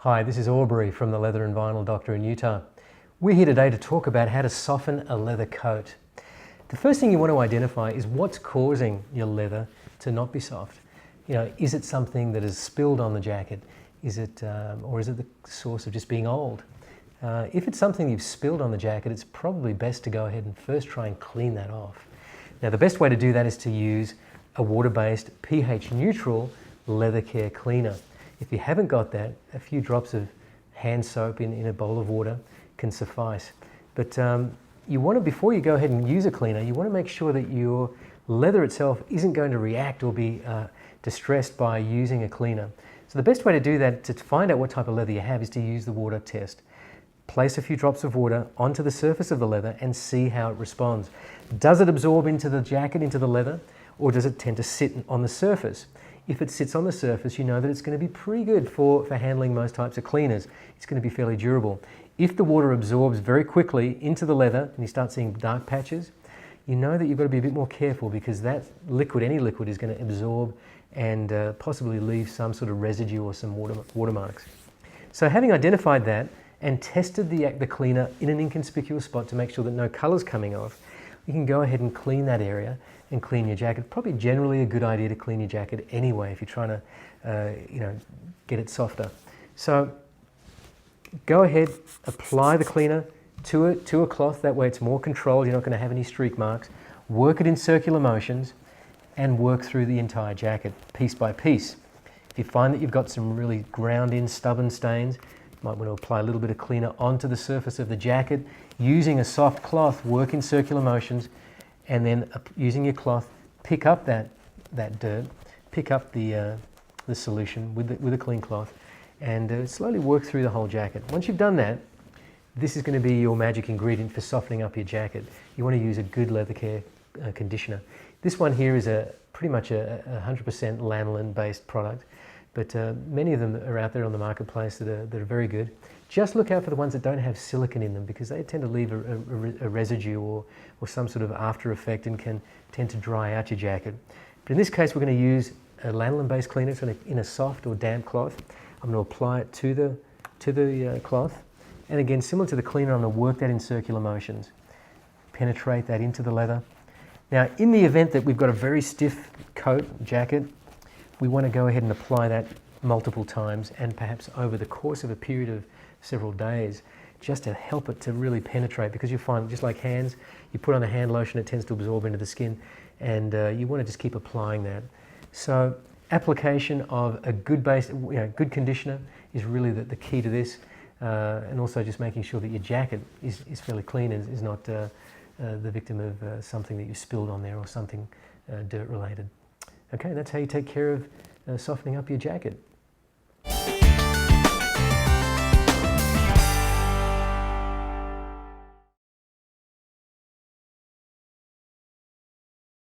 Hi, this is Aubrey from the Leather and Vinyl Doctor in Utah. We're here today to talk about how to soften a leather coat. The first thing you want to identify is what's causing your leather to not be soft. You know, is it something that has spilled on the jacket? Or is it the source of just being old? If it's something you've spilled on the jacket, it's probably best to go ahead and first try and clean that off. Now, the best way to do that is to use a water-based, pH-neutral leather care cleaner. If you haven't got that, a few drops of hand soap in a bowl of water can suffice. But you want to, before you go ahead and use a cleaner, you want to make sure that your leather itself isn't going to react or be distressed by using a cleaner. So the best way to do that, to find out what type of leather you have, is to use the water test. Place a few drops of water onto the surface of the leather and see how it responds. Does it absorb into the jacket, into the leather, or does it tend to sit on the surface? If it sits on the surface, you know that it's going to be pretty good for handling most types of cleaners. It's going to be fairly durable. If the water absorbs very quickly into the leather and you start seeing dark patches, you know that you've got to be a bit more careful, because that liquid, any liquid, is going to absorb and possibly leave some sort of residue or some watermarks. So having identified that and tested the cleaner in an inconspicuous spot to make sure that no color's coming off, you can go ahead and clean that area and clean your jacket. Probably generally a good idea to clean your jacket anyway if you're trying to get it softer. So go ahead, apply the cleaner to a cloth. That way it's more controlled. You're not going to have any streak marks. Work it in circular motions and work through the entire jacket piece by piece. If you find that you've got some really ground-in stubborn stains, you might want to apply a little bit of cleaner onto the surface of the jacket. Using a soft cloth, work in circular motions, and then using your cloth, pick up that dirt, pick up the solution with a clean cloth, and slowly work through the whole jacket. Once you've done that, this is going to be your magic ingredient for softening up your jacket. You want to use a good leather care conditioner. This one here is pretty much a 100% lanolin-based product, but many of them are out there on the marketplace that are very good. Just look out for the ones that don't have silicone in them, because they tend to leave a residue or some sort of after effect and can tend to dry out your jacket. But in this case, we're going to use a lanolin-based cleaner. It's in a soft or damp cloth. I'm going to apply it to the cloth. And again, similar to the cleaner, I'm going to work that in circular motions. Penetrate that into the leather. Now, in the event that we've got a very stiff coat, jacket, we want to go ahead and apply that multiple times, and perhaps over the course of a period of several days, just to help it to really penetrate, because you find, just like hands, you put on a hand lotion, it tends to absorb into the skin, and you want to just keep applying that. So application of a good base, good conditioner is really the key to this, and also just making sure that your jacket is fairly clean and is not the victim of something that you spilled on there or something dirt related. Okay, that's how you take care of softening up your jacket.